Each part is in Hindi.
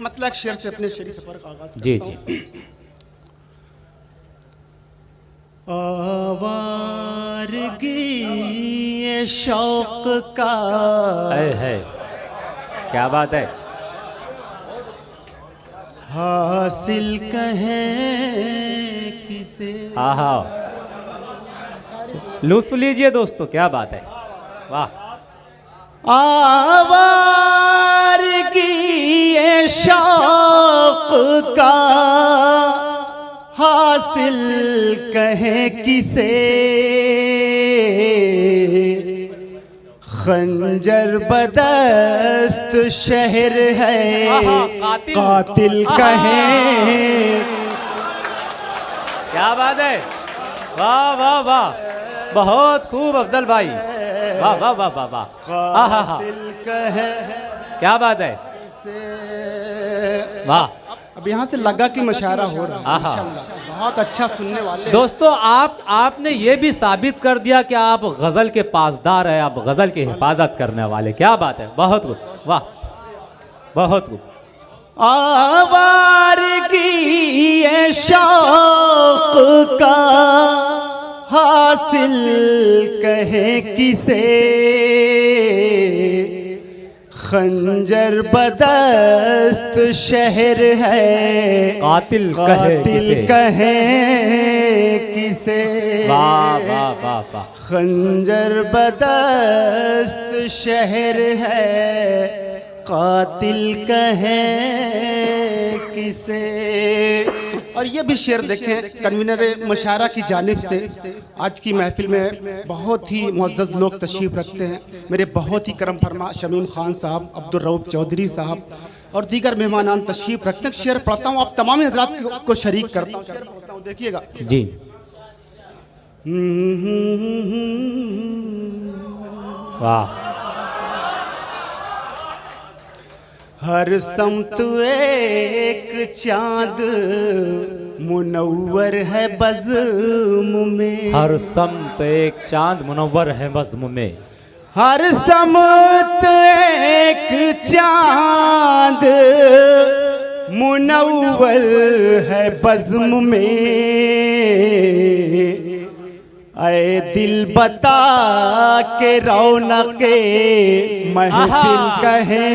मतलब एक शेर से अपने शेरी सफर का आगाज जी करता हूं। जी। आवारगी ये शौक का है क्या बात है। हासिल कहे किसे। हाँ हाँ, लुत्फ लीजिए दोस्तों, क्या बात है, वाह। आवारगी ये शौक का हासिल कहे किसे। खंजर बदस्त शहर है कातिल कहे। क्या बात है, वाह वाह वाह, बहुत खूब अफजल भाई, वाह वाह वाह वाह वाह, कातिल कहे क्या बात है, वाह। अब यहाँ से लगा कि मशारा हो रहा है माशाल्लाह, बहुत अच्छा सुनने वाले। दोस्तों आपने ये भी साबित कर दिया कि आप गजल के पासदार हैं, आप गजल की हिफाजत करने वाले, क्या बात है, बहुत खूब, वाह बहुत खूब। आवारगी ये शौक का हासिल कहे किसे। खंजर बदस्त शहर है कातिल कहे किसे। वाह वाह वाह वाह। खंजर बदस्त शहर है कातिल कहे किसे। और ये भी शेर देखें कन्वीनर मशारा की जानिब से। आज की महफिल में बहुत ही मुअज़्ज़ज़ लोग तशरीफ़ रखते हैं। मेरे बहुत ही करम फरमा शमीम खान साहब, अब्दुल रऊफ़ चौधरी साहब और दीगर मेहमानान तशरीफ़ रखते हैं। शेर पढ़ता हूँ, आप तमाम हज़रात को शरीक करता हूँ, देखिएगा जी। वाह। हर समत एक चांद मुनव्वर है बज़्म में। हर समत एक चांद मुनव्वर है बज़्म में। हर समत एक चांद मुनव्वर है बज़्म में। ऐ दिल बता के रौनके महफिल कहे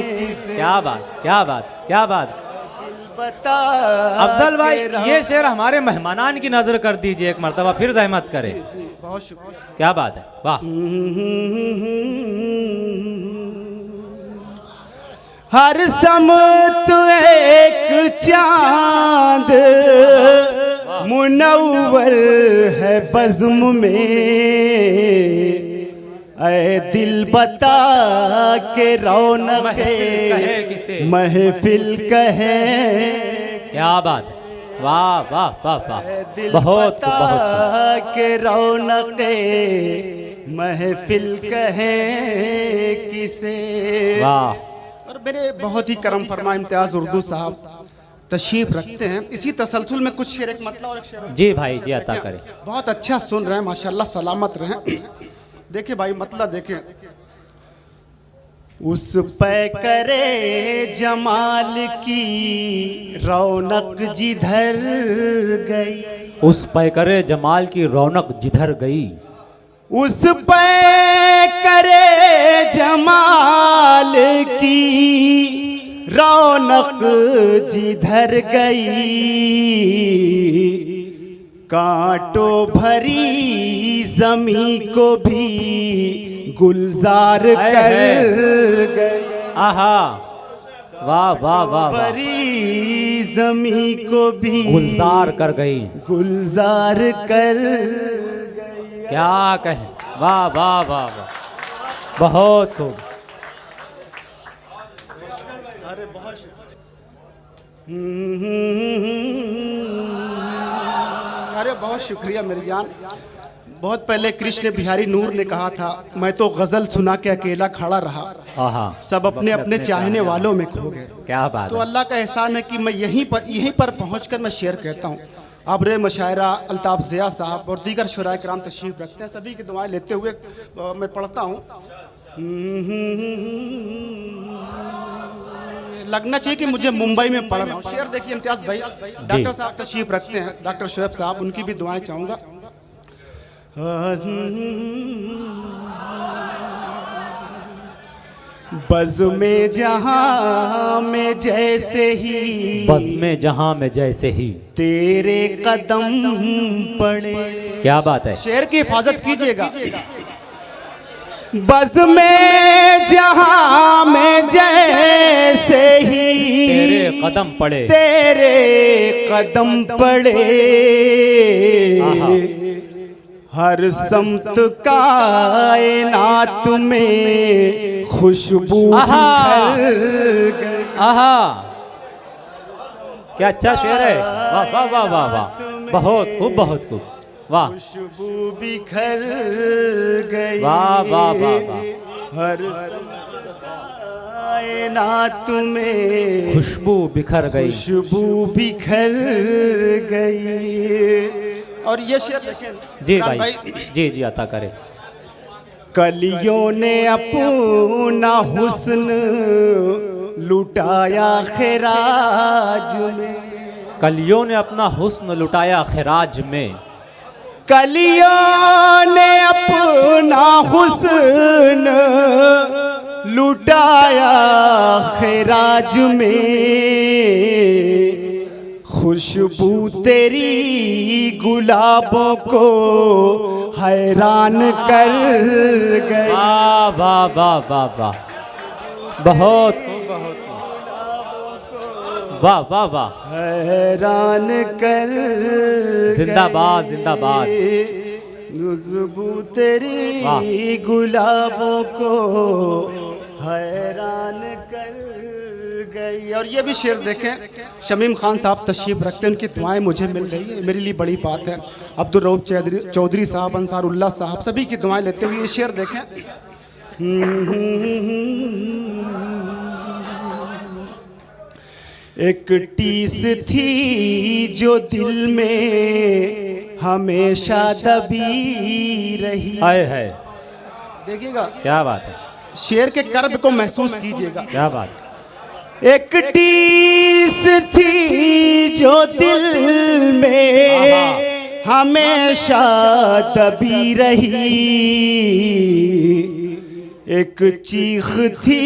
किसे। क्या बात क्या बात क्या बात। बता अफजल भाई ये शेर हमारे मेहमानान की नजर कर दीजिए एक मर्तबा, फिर जहमत करें। बहुत शुक्रिया, क्या बात है, वाह। हर समत एक चांद मुनव्वर है बज़्म में। ऐ दिल बता के रौनके महफिल कहे। क्या बात है, वाह वाह वाह वाह, दिल बहुत बता बहुत। के रौनके महफिल कहे किसे। वाह। और मेरे बहुत ही करम फरमा इम्तियाज़ उर्दू साहब तशरीफ रखते हैं। इसी तसलसल में कुछ शेर, एक मतलब और एक शेर। जी भाई जी, अता करें। बहुत अच्छा सुन रहे हैं माशाल्लाह, सलामत रहें। देखिए भाई मतलब देखें। उस पे करे जमाल की रौनक जिधर गई। उस पे करे जमाल की रौनक जिधर गई। उस पे करे जमाल की रौनक जिधर गई। कांटों भरी ज़मीं को भी गुलजार कर गई। आहा, वाह वाह वाह वाह। भरी ज़मीं को भी गुलजार कर गई। गुलजार कर क्या कहें, वाह वाह वाह वाह, बहुत खूब। अरे बहुत अरे बहुत शुक्रिया मेरी जान। बहुत पहले कृष्ण बिहारी नूर ने कहा था, मैं तो गजल सुना के अकेला खड़ा रहा, आहा, सब अपने अपने चाहने वालों में खो गए। क्या बात तो है। अल्लाह का एहसान है कि मैं यहीं पर पहुंचकर मैं शेर कहता हूँ। आबरे मशायरा अल्ताफ ज़िया साहब और दीगर शुराए कराम तशरीफ रखते हैं। सभी की दुआएं लेते हुए मैं पढ़ता हूँ। लगना चाहिए कि मुझे मुंबई में पढ़ रहा हूँ। शेर देखिए इम्तियाज भाई, डॉक्टर साहब तशरीफ रखते हैं, डॉक्टर शोएब साहब, उनकी भी दुआएं चाहूँगा। बज़ में जहां में जैसे ही, बस में जहां में जैसे ही तेरे कदम पड़े। क्या बात है, शेर की हिफाजत कीजिएगा। बज़ में जहां में जैसे ही तेरे कदम पड़े, तेरे कदम पड़े, हर समत कायनात में खुशबू बिखर गई। आहा, क्या अच्छा शेर है, वाह वाह वाह वाह वाह, बहुत खूब बहुत खूब, वाह। खुशबू बिखर गई, वाह वाह वाह वाह, हर कायनात में खुशबू बिखर गई, खुशबू बिखर गई। और ये शेर देखें जी भाई, जी जी अता करे। कलियों ने अपना हुस्न लुटाया खिराज में, कलियों ने अपना हुस्न लुटाया खिराज में, कलियों ने अपना हुस्न लुटाया खिराज में, खुशबू तेरी गुलाबों को हैरान कर गई। वाह वाह वाह वाह वाह, बहुत बहुत, वाह वाह वाह, हैरान कर जिंदाबाद जिंदाबाद, खुशबू तेरी गुलाबों को हैरान कर गई। और ये भी शेर देखें, शमीम खान साहब तशरीफ रखते हैं, उनकी दुआएं मुझे मिल रही है, मेरे लिए बड़ी बात है। अब्दुल रऊफ चौधरी साहब, अंसारुल्लाह साहब, सभी की दुआएं लेते हुए ये शेर देखें। एक टीस थी जो दिल में हमेशा दबी रही। हाय हाय, देखिएगा क्या बात है, शेर के कर्ब को महसूस कीजिएगा। क्या बात। एक टीस थी जो दिल में हमेशा दबी रही, एक चीख थी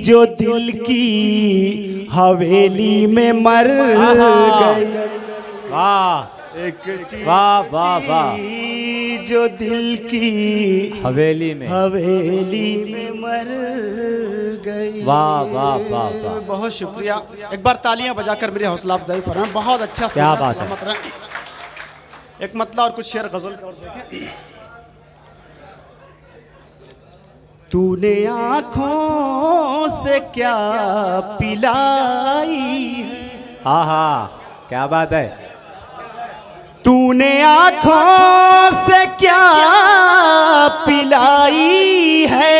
जो दिल की हवेली में मर गई। वाह, एक चीख वाह वाह वाह, जो दिल की हवेली में मर गई। वाह वाह वाह वाह, बहुत शुक्रिया, एक बार तालियां बजाकर मेरी हौसला अफजाई फरमाएं। बहुत अच्छा, क्या बात है। एक मतला और कुछ शेर गजल का और देखें। तूने आँखों से क्या पिलाई है, हाँ हाँ, क्या बात है, तूने आँखों से क्या पिलाई है,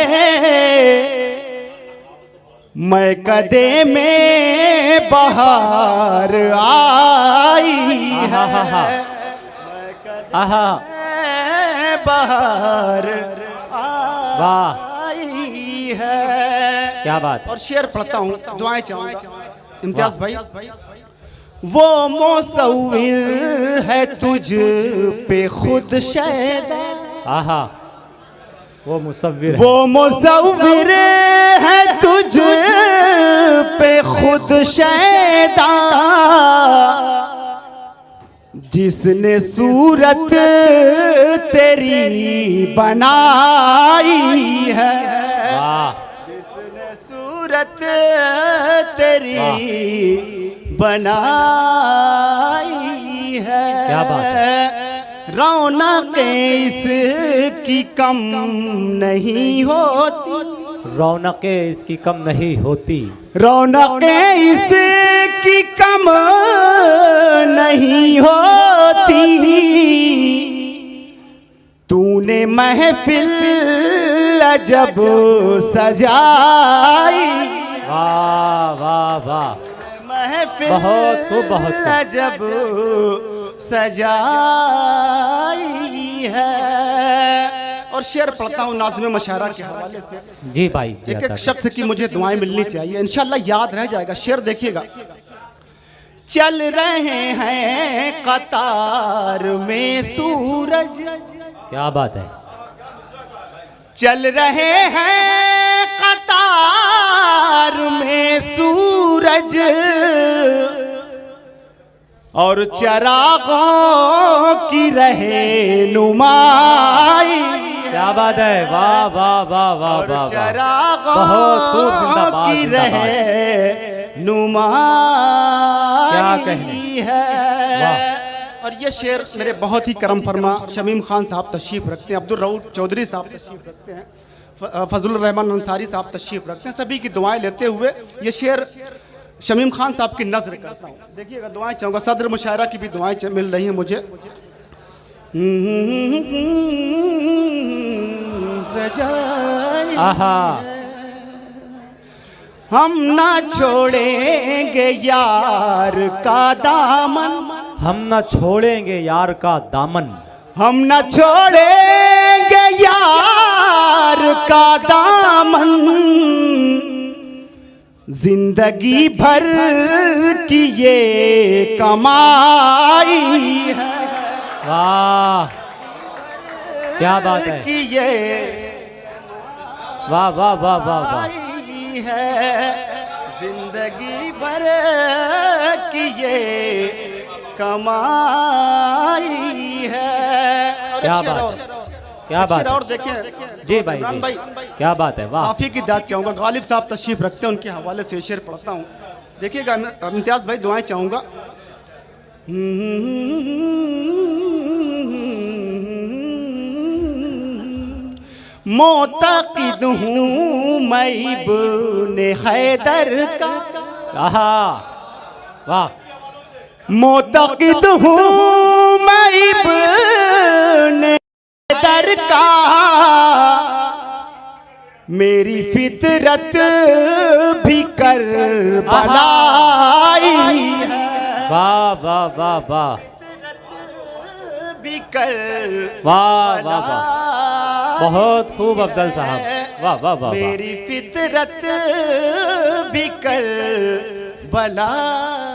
मैं कदे में बाहर आई है, आहा, बाहर वाह, आई है। क्या बात है। और शेर पढ़ता हूँ, दुआएं चाहूंगा इम्तियाज भाई। वो मुसव्विर है तुझ पे खुद शैदा, आहा, वो मुसव्विर है, वो मुसव्विर है तुझ पे खुद शैदा, जिसने सूरत तेरी बनाई है, वाह, जिसने सूरत तेरी बनाई है। क्या बात है। रौनकें इसकी कम नहीं होती, रौनकें इसकी कम नहीं होती, रौनकें इसकी कम नहीं होती, तूने महफिल जब सजाई, वाह वाह वाह, महफिल बहुत खूब, बहुत खूब। जब सजाई है। और शेर पढ़ता हूँ नाज़्म मशायरा के हवाले से। जी भाई, जी एक अता एक शख्स की मुझे दुआएं मिलनी चाहिए, इंशाल्लाह याद रह जाएगा। शेर देखिएगा। चल रहे हैं कतार में सूरज, क्या बात है। चल रहे हैं कतार में सूरज, और चरागों की रहनुमाई। क्या बात है, वाह वाह वाह वाह वाह वाह, चरागों बहुत खूब, जिंदाबाद की जिंदाबाद। रहनुमाई कहने। है। और ये शेर मेरे बहुत ही करम फरमा शमीम खान साहब तशरीफ रखते हैं, अब्दुल रऊफ चौधरी साहब तशरीफ रखते हैं, फजलुर रहमान अंसारी साहब तशरीफ रखते हैं। सभी की दुआएं लेते हुए ये शेर शमीम खान साहब की नज़र करता हूँ। देखिएगा, दुआएं चाहूँगा। सदर मुशायरा की भी दुआएं मिल रही हैं मुझे। सजाई आहा, हम ना छोड़ेंगे यार का दामन, हम न छोड़ेंगे यार का दामन, हम ना छोड़ेंगे यार का दामन, जिंदगी भर की ये कमाई है। वाह क्या बात है, कि ये वाह वाह वाह वाह वाह, कमाई है, जिंदगी भर की ये कमाई है। और क्या एक शेर बात और, क्या एक बात शेर है। और देखें जी भाई, इमरान जी, क्या बात है, वाह। काफी की दाद चाहूंगा। गालिब साहब तशरीफ रखते हैं, उनके हवाले से शेर पढ़ता हूँ। देखिएगा इम्तियाज भाई, दुआएं चाहूंगा। मोतक़िद हूँ मैं इब्ने हैदर का, आहा, वाह, मोतक़िद हूँ मैं इब्ने हैदर का, मेरी फितरत भी कर बनाई है, वाह वाह वाह वाह, भी कर वाह वाह वाह, बहुत खूब अफजल साहब, वाह वाह वाह वाह, मेरी फितरत भी कर भलाई